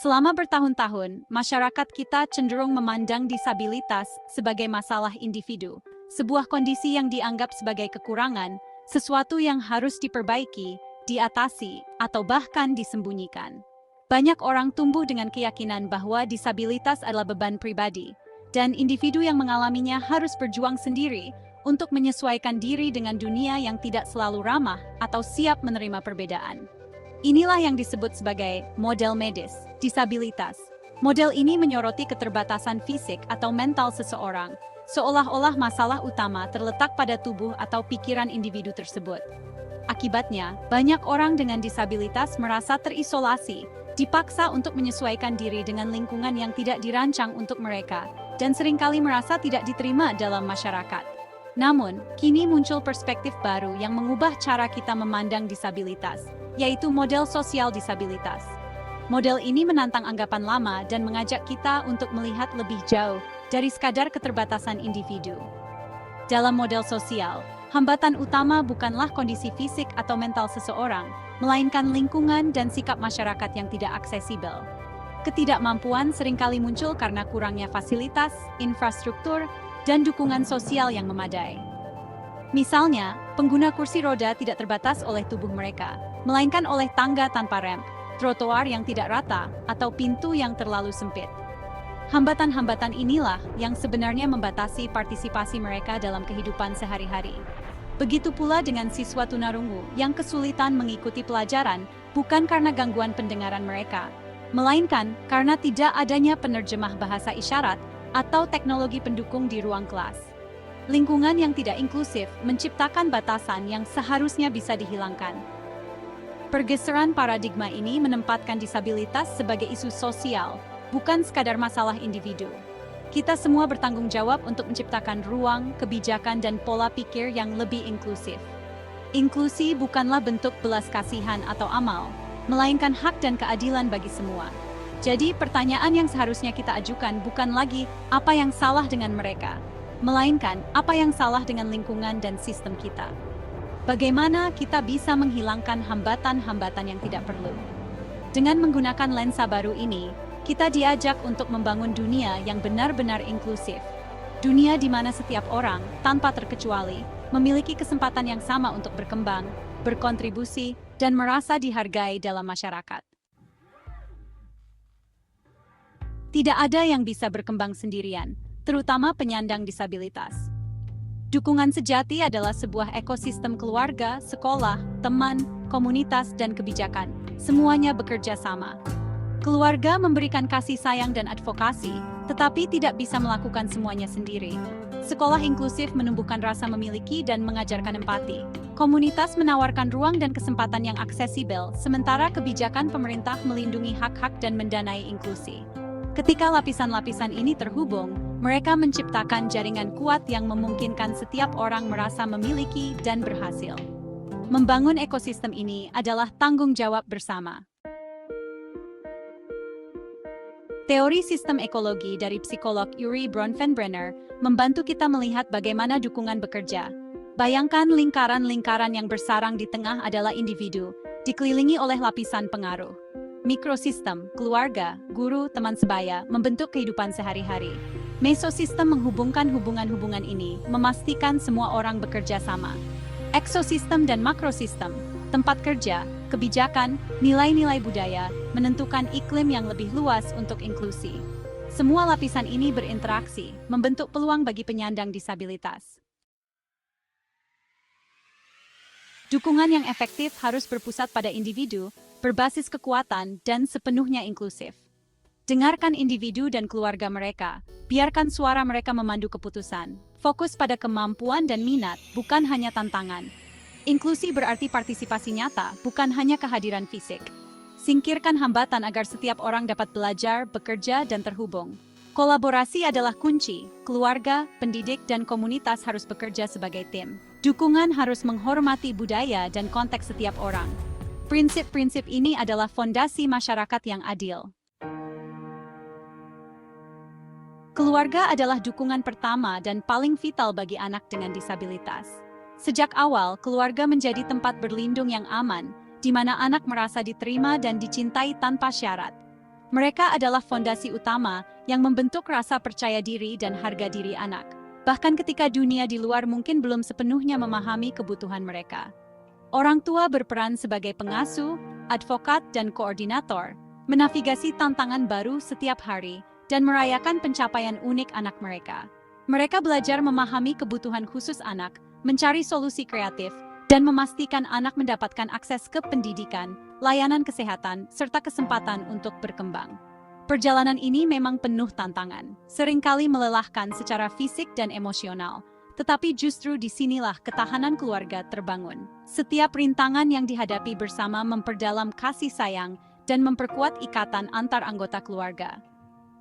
Selama bertahun-tahun, masyarakat kita cenderung memandang disabilitas sebagai masalah individu, sebuah kondisi yang dianggap sebagai kekurangan, sesuatu yang harus diperbaiki, diatasi, atau bahkan disembunyikan. Banyak orang tumbuh dengan keyakinan bahwa disabilitas adalah beban pribadi, dan individu yang mengalaminya harus berjuang sendiri untuk menyesuaikan diri dengan dunia yang tidak selalu ramah atau siap menerima perbedaan. Inilah yang disebut sebagai model medis, disabilitas. Model ini menyoroti keterbatasan fisik atau mental seseorang, seolah-olah masalah utama terletak pada tubuh atau pikiran individu tersebut. Akibatnya, banyak orang dengan disabilitas merasa terisolasi, dipaksa untuk menyesuaikan diri dengan lingkungan yang tidak dirancang untuk mereka, dan seringkali merasa tidak diterima dalam masyarakat. Namun, kini muncul perspektif baru yang mengubah cara kita memandang disabilitas, yaitu model sosial disabilitas. Model ini menantang anggapan lama dan mengajak kita untuk melihat lebih jauh dari sekadar keterbatasan individu. Dalam model sosial, hambatan utama bukanlah kondisi fisik atau mental seseorang, melainkan lingkungan dan sikap masyarakat yang tidak aksesibel. Ketidakmampuan seringkali muncul karena kurangnya fasilitas, infrastruktur, dan dukungan sosial yang memadai. Misalnya, pengguna kursi roda tidak terbatas oleh tubuh mereka, melainkan oleh tangga tanpa rem, trotoar yang tidak rata, atau pintu yang terlalu sempit. Hambatan-hambatan inilah yang sebenarnya membatasi partisipasi mereka dalam kehidupan sehari-hari. Begitu pula dengan siswa tunarungu yang kesulitan mengikuti pelajaran bukan karena gangguan pendengaran mereka, melainkan karena tidak adanya penerjemah bahasa isyarat atau teknologi pendukung di ruang kelas. Lingkungan yang tidak inklusif menciptakan batasan yang seharusnya bisa dihilangkan. Pergeseran paradigma ini menempatkan disabilitas sebagai isu sosial, bukan sekadar masalah individu. Kita semua bertanggung jawab untuk menciptakan ruang, kebijakan, dan pola pikir yang lebih inklusif. Inklusi bukanlah bentuk belas kasihan atau amal, melainkan hak dan keadilan bagi semua. Jadi, pertanyaan yang seharusnya kita ajukan bukan lagi apa yang salah dengan mereka, melainkan apa yang salah dengan lingkungan dan sistem kita. Bagaimana kita bisa menghilangkan hambatan-hambatan yang tidak perlu? Dengan menggunakan lensa baru ini, kita diajak untuk membangun dunia yang benar-benar inklusif. Dunia di mana setiap orang, tanpa terkecuali, memiliki kesempatan yang sama untuk berkembang, berkontribusi, dan merasa dihargai dalam masyarakat. Tidak ada yang bisa berkembang sendirian, terutama penyandang disabilitas. Dukungan sejati adalah sebuah ekosistem keluarga, sekolah, teman, komunitas, dan kebijakan. Semuanya bekerja sama. Keluarga memberikan kasih sayang dan advokasi, tetapi tidak bisa melakukan semuanya sendiri. Sekolah inklusif menumbuhkan rasa memiliki dan mengajarkan empati. Komunitas menawarkan ruang dan kesempatan yang aksesibel, sementara kebijakan pemerintah melindungi hak-hak dan mendanai inklusi. Ketika lapisan-lapisan ini terhubung, mereka menciptakan jaringan kuat yang memungkinkan setiap orang merasa memiliki dan berhasil. Membangun ekosistem ini adalah tanggung jawab bersama. Teori sistem ekologi dari psikolog Urie Bronfenbrenner membantu kita melihat bagaimana dukungan bekerja. Bayangkan lingkaran-lingkaran yang bersarang di tengah adalah individu, dikelilingi oleh lapisan pengaruh. Mikrosistem, keluarga, guru, teman sebaya, membentuk kehidupan sehari-hari. Mesosistem menghubungkan hubungan-hubungan ini, memastikan semua orang bekerja sama. Eksosistem dan makrosistem, tempat kerja, kebijakan, nilai-nilai budaya, menentukan iklim yang lebih luas untuk inklusi. Semua lapisan ini berinteraksi, membentuk peluang bagi penyandang disabilitas. Dukungan yang efektif harus berpusat pada individu, berbasis kekuatan, dan sepenuhnya inklusif. Dengarkan individu dan keluarga mereka, biarkan suara mereka memandu keputusan. Fokus pada kemampuan dan minat, bukan hanya tantangan. Inklusi berarti partisipasi nyata, bukan hanya kehadiran fisik. Singkirkan hambatan agar setiap orang dapat belajar, bekerja, dan terhubung. Kolaborasi adalah kunci, keluarga, pendidik, dan komunitas harus bekerja sebagai tim. Dukungan harus menghormati budaya dan konteks setiap orang. Prinsip-prinsip ini adalah fondasi masyarakat yang adil. Keluarga adalah dukungan pertama dan paling vital bagi anak dengan disabilitas. Sejak awal, keluarga menjadi tempat berlindung yang aman, di mana anak merasa diterima dan dicintai tanpa syarat. Mereka adalah fondasi utama yang membentuk rasa percaya diri dan harga diri anak, bahkan ketika dunia di luar mungkin belum sepenuhnya memahami kebutuhan mereka. Orang tua berperan sebagai pengasuh, advokat, dan koordinator, menavigasi tantangan baru setiap hari, dan merayakan pencapaian unik anak mereka. Mereka belajar memahami kebutuhan khusus anak, mencari solusi kreatif, dan memastikan anak mendapatkan akses ke pendidikan, layanan kesehatan, serta kesempatan untuk berkembang. Perjalanan ini memang penuh tantangan, seringkali melelahkan secara fisik dan emosional, tetapi justru disinilah ketahanan keluarga terbangun. Setiap rintangan yang dihadapi bersama memperdalam kasih sayang dan memperkuat ikatan antar anggota keluarga.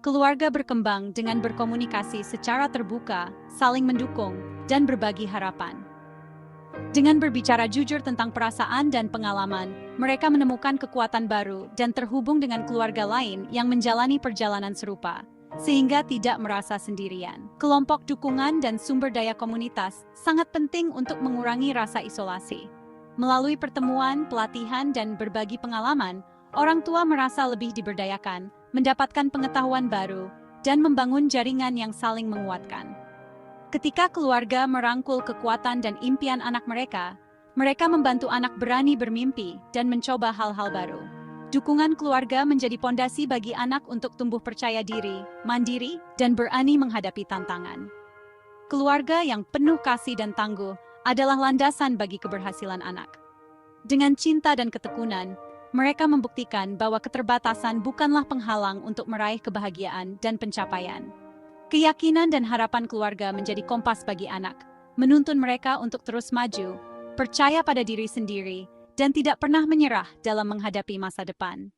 Keluarga berkembang dengan berkomunikasi secara terbuka, saling mendukung, dan berbagi harapan. Dengan berbicara jujur tentang perasaan dan pengalaman, mereka menemukan kekuatan baru dan terhubung dengan keluarga lain yang menjalani perjalanan serupa, sehingga tidak merasa sendirian. Kelompok dukungan dan sumber daya komunitas sangat penting untuk mengurangi rasa isolasi. Melalui pertemuan, pelatihan, dan berbagi pengalaman, orang tua merasa lebih diberdayakan, mendapatkan pengetahuan baru, dan membangun jaringan yang saling menguatkan. Ketika keluarga merangkul kekuatan dan impian anak mereka, mereka membantu anak berani bermimpi dan mencoba hal-hal baru. Dukungan keluarga menjadi pondasi bagi anak untuk tumbuh percaya diri, mandiri, dan berani menghadapi tantangan. Keluarga yang penuh kasih dan tangguh adalah landasan bagi keberhasilan anak. Dengan cinta dan ketekunan, mereka membuktikan bahwa keterbatasan bukanlah penghalang untuk meraih kebahagiaan dan pencapaian. Keyakinan dan harapan keluarga menjadi kompas bagi anak, menuntun mereka untuk terus maju, percaya pada diri sendiri, dan tidak pernah menyerah dalam menghadapi masa depan.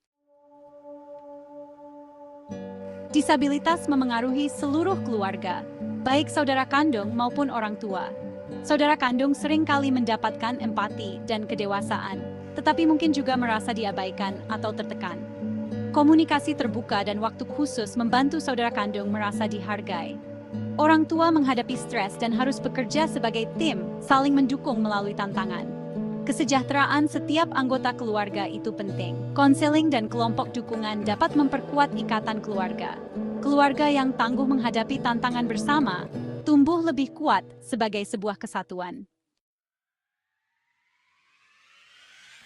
Disabilitas memengaruhi seluruh keluarga, baik saudara kandung maupun orang tua. Saudara kandung seringkali mendapatkan empati dan kedewasaan, tetapi mungkin juga merasa diabaikan atau tertekan. Komunikasi terbuka dan waktu khusus membantu saudara kandung merasa dihargai. Orang tua menghadapi stres dan harus bekerja sebagai tim, saling mendukung melalui tantangan. Kesejahteraan setiap anggota keluarga itu penting. Konseling dan kelompok dukungan dapat memperkuat ikatan keluarga. Keluarga yang tangguh menghadapi tantangan bersama, tumbuh lebih kuat sebagai sebuah kesatuan.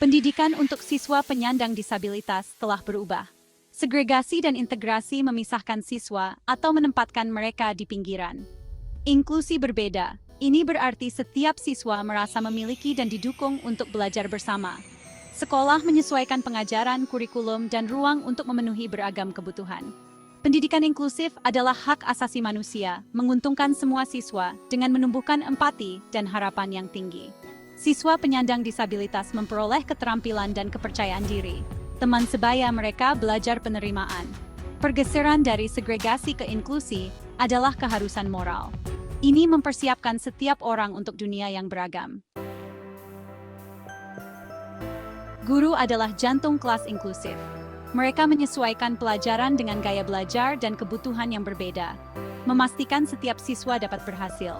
Pendidikan untuk siswa penyandang disabilitas telah berubah. Segregasi dan integrasi memisahkan siswa atau menempatkan mereka di pinggiran. Inklusi berbeda. Ini berarti setiap siswa merasa memiliki dan didukung untuk belajar bersama. Sekolah menyesuaikan pengajaran, kurikulum, dan ruang untuk memenuhi beragam kebutuhan. Pendidikan inklusif adalah hak asasi manusia, menguntungkan semua siswa dengan menumbuhkan empati dan harapan yang tinggi. Siswa penyandang disabilitas memperoleh keterampilan dan kepercayaan diri. Teman sebaya mereka belajar penerimaan. Pergeseran dari segregasi ke inklusi adalah keharusan moral. Ini mempersiapkan setiap orang untuk dunia yang beragam. Guru adalah jantung kelas inklusif. Mereka menyesuaikan pelajaran dengan gaya belajar dan kebutuhan yang berbeda, memastikan setiap siswa dapat berhasil.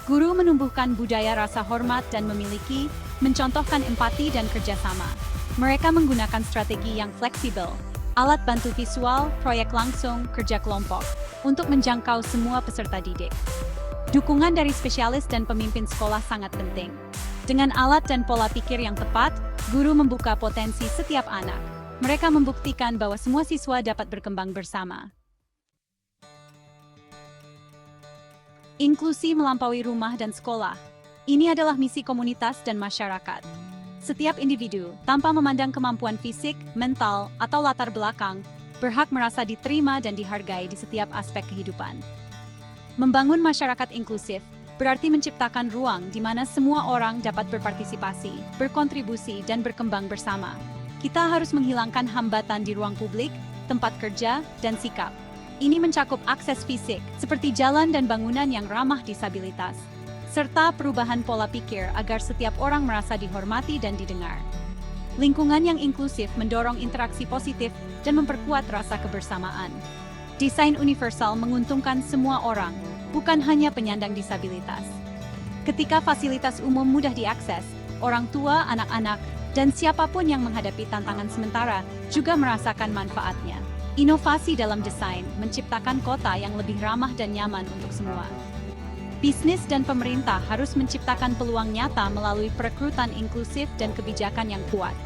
Guru menumbuhkan budaya rasa hormat dan memiliki, mencontohkan empati dan kerjasama. Mereka menggunakan strategi yang fleksibel, alat bantu visual, proyek langsung, kerja kelompok, untuk menjangkau semua peserta didik. Dukungan dari spesialis dan pemimpin sekolah sangat penting. Dengan alat dan pola pikir yang tepat, guru membuka potensi setiap anak. Mereka membuktikan bahwa semua siswa dapat berkembang bersama. Inklusi melampaui rumah dan sekolah. Ini adalah misi komunitas dan masyarakat. Setiap individu, tanpa memandang kemampuan fisik, mental, atau latar belakang, berhak merasa diterima dan dihargai di setiap aspek kehidupan. Membangun masyarakat inklusif berarti menciptakan ruang di mana semua orang dapat berpartisipasi, berkontribusi, dan berkembang bersama. Kita harus menghilangkan hambatan di ruang publik, tempat kerja, dan sikap. Ini mencakup akses fisik, seperti jalan dan bangunan yang ramah disabilitas, serta perubahan pola pikir agar setiap orang merasa dihormati dan didengar. Lingkungan yang inklusif mendorong interaksi positif dan memperkuat rasa kebersamaan. Desain universal menguntungkan semua orang, bukan hanya penyandang disabilitas. Ketika fasilitas umum mudah diakses, orang tua, anak-anak, dan siapapun yang menghadapi tantangan sementara juga merasakan manfaatnya. Inovasi dalam desain menciptakan kota yang lebih ramah dan nyaman untuk semua. Bisnis dan pemerintah harus menciptakan peluang nyata melalui perekrutan inklusif dan kebijakan yang kuat.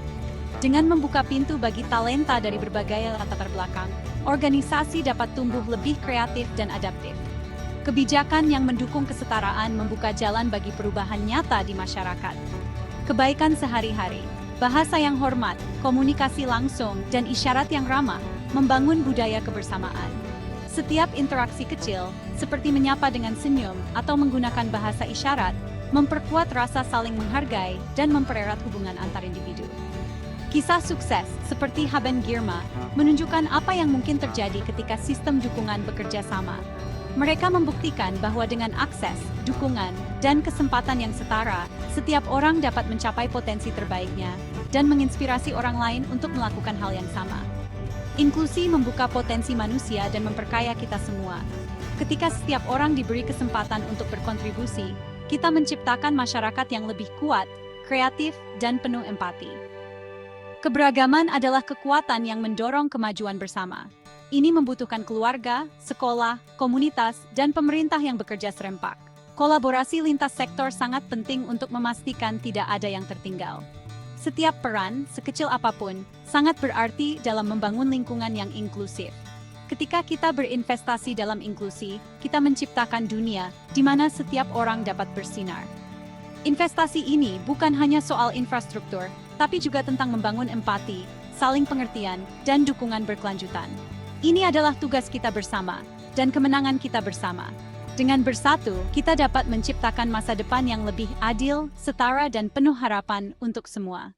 Dengan membuka pintu bagi talenta dari berbagai latar belakang, organisasi dapat tumbuh lebih kreatif dan adaptif. Kebijakan yang mendukung kesetaraan membuka jalan bagi perubahan nyata di masyarakat. Kebaikan sehari-hari, bahasa yang hormat, komunikasi langsung, dan isyarat yang ramah membangun budaya kebersamaan. Setiap interaksi kecil, seperti menyapa dengan senyum atau menggunakan bahasa isyarat, memperkuat rasa saling menghargai dan mempererat hubungan antar individu. Kisah sukses seperti Haben Girma menunjukkan apa yang mungkin terjadi ketika sistem dukungan bekerja sama. Mereka membuktikan bahwa dengan akses, dukungan, dan kesempatan yang setara, setiap orang dapat mencapai potensi terbaiknya dan menginspirasi orang lain untuk melakukan hal yang sama. Inklusi membuka potensi manusia dan memperkaya kita semua. Ketika setiap orang diberi kesempatan untuk berkontribusi, kita menciptakan masyarakat yang lebih kuat, kreatif, dan penuh empati. Keberagaman adalah kekuatan yang mendorong kemajuan bersama. Ini membutuhkan keluarga, sekolah, komunitas, dan pemerintah yang bekerja serempak. Kolaborasi lintas sektor sangat penting untuk memastikan tidak ada yang tertinggal. Setiap peran, sekecil apapun, sangat berarti dalam membangun lingkungan yang inklusif. Ketika kita berinvestasi dalam inklusi, kita menciptakan dunia di mana setiap orang dapat bersinar. Investasi ini bukan hanya soal infrastruktur, tapi juga tentang membangun empati, saling pengertian, dan dukungan berkelanjutan. Ini adalah tugas kita bersama, dan kemenangan kita bersama. Dengan bersatu, kita dapat menciptakan masa depan yang lebih adil, setara, dan penuh harapan untuk semua.